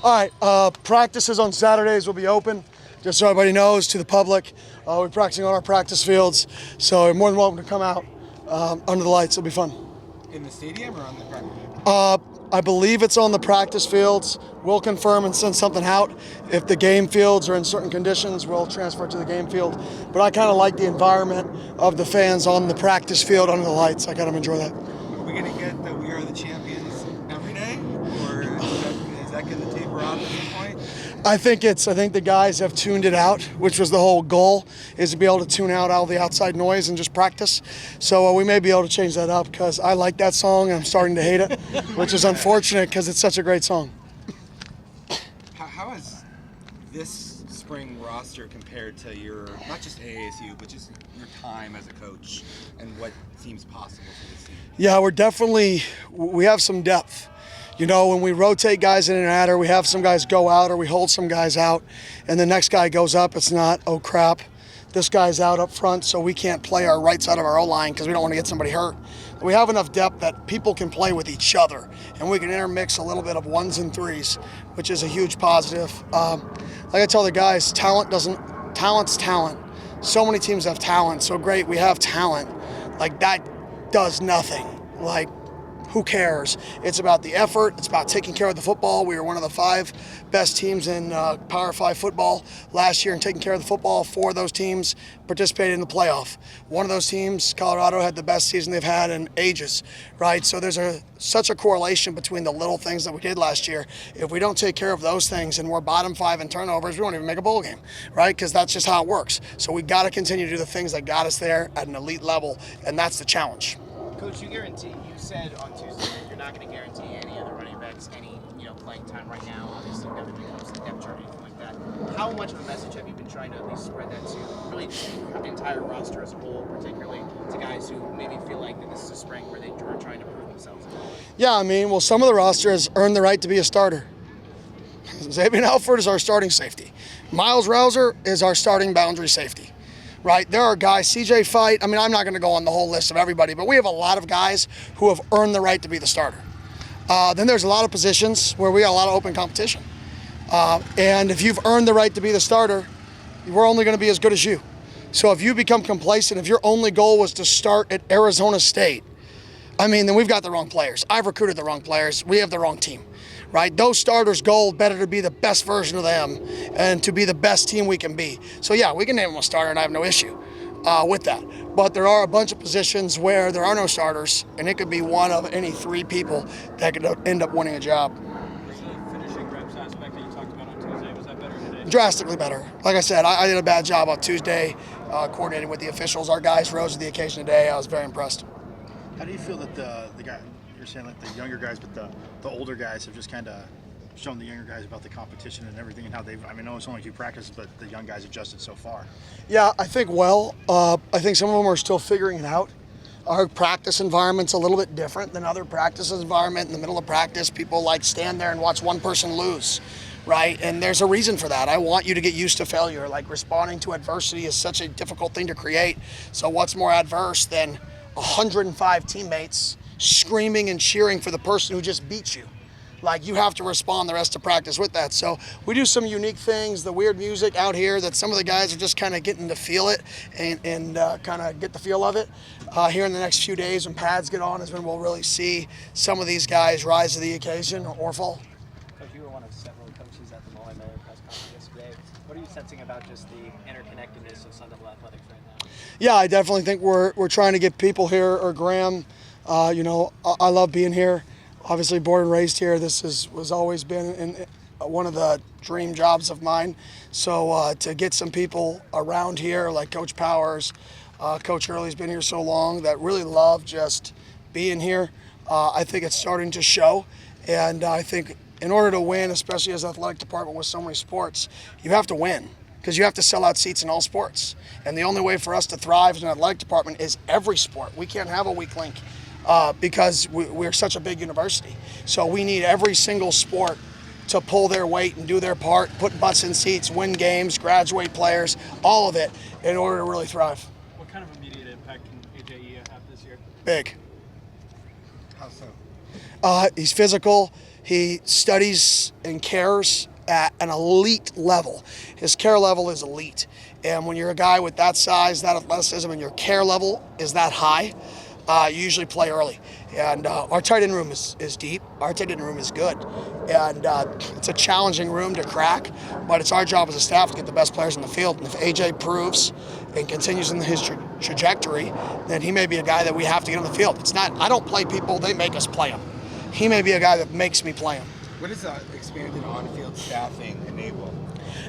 All right, practices on Saturdays will be open, just so everybody knows, to the public. We're practicing on our practice fields, so you're more than welcome to come out under the lights. It'll be fun. In the stadium or on the practice? I believe it's on the practice fields. We'll confirm and send something out. If the game fields are in certain conditions, we'll transfer it to the game field. But I kind of like the environment of the fans on the practice field under the lights. I kind of enjoy that. Are we going to get the "We Are the Champions" every day, or is that going to taper off at some point? I think the guys have tuned it out, which was the whole goal, is to be able to tune out all the outside noise and just practice. So we may be able to change that up, because I like that song and I'm starting to hate it, which is unfortunate because it's such a great song. How has this spring roster compared to your, not just ASU, but just your time as a coach and what seems possible for this team? Yeah, we have some depth. You know, when we rotate guys in and out, or we have some guys go out, or we hold some guys out, and the next guy goes up, it's not, oh crap, this guy's out up front, so we can't play our right side of our O-line because we don't want to get somebody hurt. We have enough depth that people can play with each other, and we can intermix a little bit of ones and threes, which is a huge positive. Like I tell the guys, talent's talent. So many teams have talent, so great, we have talent. Like, that does nothing. Like, who cares? It's about the effort. It's about taking care of the football. We were one of the 5 best teams in Power 5 football last year, and taking care of the football. 4 of those teams participated in the playoff. One of those teams, Colorado, had the best season they've had in ages, right? So there's such a correlation between the little things that we did last year. If we don't take care of those things and we're bottom 5 in turnovers, we won't even make a bowl game, right? Because that's just how it works. So we got to continue to do the things that got us there at an elite level, and that's the challenge. Coach, you said on Tuesday that you're not going to guarantee any of the running backs any playing time right now. Obviously, never becomes the depth chart or anything like that. How much of a message have you been trying to at least spread that to really the entire roster as a whole, particularly to guys who maybe feel like that this is a spring where they are trying to prove themselves? Yeah, I mean, well, some of the roster has earned the right to be a starter. Xavier Alford is our starting safety. Miles Rouser is our starting boundary safety. Right, there are guys, CJ Fight, I mean, I'm not going to go on the whole list of everybody, but we have a lot of guys who have earned the right to be the starter. Then there's a lot of positions where we got a lot of open competition. And if you've earned the right to be the starter, we're only going to be as good as you. So if you become complacent, if your only goal was to start at Arizona State, I mean, then we've got the wrong players. I've recruited the wrong players. We have the wrong team. Right? Those starters' goal better to be the best version of them and to be the best team we can be. So yeah, we can name them a starter and I have no issue with that. But there are a bunch of positions where there are no starters, and it could be one of any 3 people that could end up winning a job. Was the finishing reps aspect that you talked about on Tuesday, was that better today? Drastically better. Like I said, I did a bad job on Tuesday, coordinating with the officials. Our guys rose to the occasion today. I was very impressed. How do you feel that the guy, you're saying like the younger guys, but the older guys have just kind of shown the younger guys about the competition and everything, and how they've, I mean, I know it's only 2 practices, but the young guys adjusted so far? Yeah, I think I think some of them are still figuring it out. Our practice environment's a little bit different than other practices environment. In the middle of practice, people like stand there and watch one person lose, right? And there's a reason for that. I want you to get used to failure. Like, responding to adversity is such a difficult thing to create. So what's more adverse than 105 teammates screaming and cheering for the person who just beat you? Like, you have to respond the rest of practice with that. So we do some unique things, the weird music out here that some of the guys are just kind of getting to feel it and kind of get the feel of it. Here in the next few days when pads get on is when we'll really see some of these guys rise to the occasion or fall. Coach, you were one of several coaches at the Mullen Mayer press conference yesterday. What are you sensing about just the interconnectedness of Sun Devil Athletics right now? Yeah, I definitely think we're trying to get people here, or Graham, I love being here. Obviously born and raised here. This was always been one of the dream jobs of mine. So to get some people around here like Coach Powers, Coach Hurley's been here so long, that really love just being here, I think it's starting to show. And I think in order to win, especially as an athletic department with so many sports, you have to win, because you have to sell out seats in all sports. And the only way for us to thrive as an athletic department is every sport. We can't have a weak link. Because we're such a big university. So we need every single sport to pull their weight and do their part, put butts in seats, win games, graduate players, all of it in order to really thrive. What kind of immediate impact can AJE have this year? Big. How so? He's physical. He studies and cares at an elite level. His care level is elite. And when you're a guy with that size, that athleticism, and your care level is that high, you usually play early. And our tight end room is deep. Our tight end room is good. And it's a challenging room to crack, but it's our job as a staff to get the best players in the field. And if AJ proves and continues in his trajectory, then he may be a guy that we have to get on the field. It's not, I don't play people, they make us play them. He may be a guy that makes me play him. What does expanded on-field staffing enable?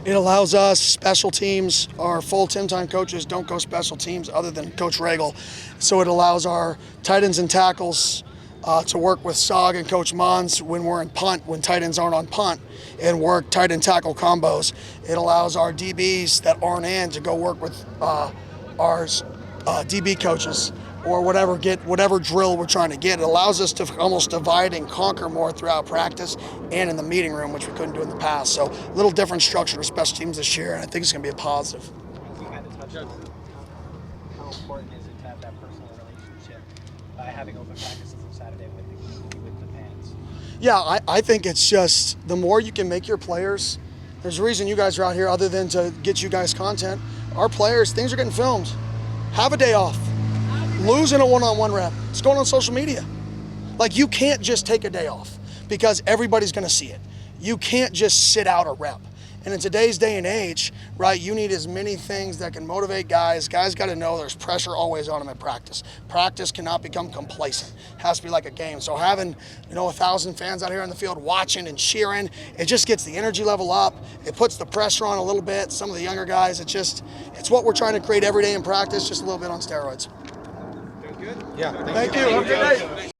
It allows us, special teams, our full 10-time coaches don't go special teams other than Coach Regal. So it allows our tight ends and tackles to work with SOG and Coach Mons when we're in punt, when tight ends aren't on punt, and work tight end tackle combos. It allows our DBs that aren't in to go work with our DB coaches or whatever drill we're trying to get. It allows us to almost divide and conquer more throughout practice and in the meeting room, which we couldn't do in the past. So a little different structure with special teams this year, and I think it's going to be a positive. You kind of touched on how important is it to have that personal relationship by having open practices on Saturday with the fans? Yeah, I think it's just the more you can make your players. There's a reason you guys are out here other than to get you guys content. Our players, things are getting filmed. Have a day off. Losing a one-on-one rep. It's going on social media. Like, you can't just take a day off because everybody's going to see it. You can't just sit out a rep. And in today's day and age, right, you need as many things that can motivate guys. Guys got to know there's pressure always on them at practice. Practice cannot become complacent. It has to be like a game. So having, 1,000 fans out here in the field watching and cheering, it just gets the energy level up. It puts the pressure on a little bit. Some of the younger guys, it's what we're trying to create every day in practice, just a little bit on steroids. Yeah. Thank you. Have a good night.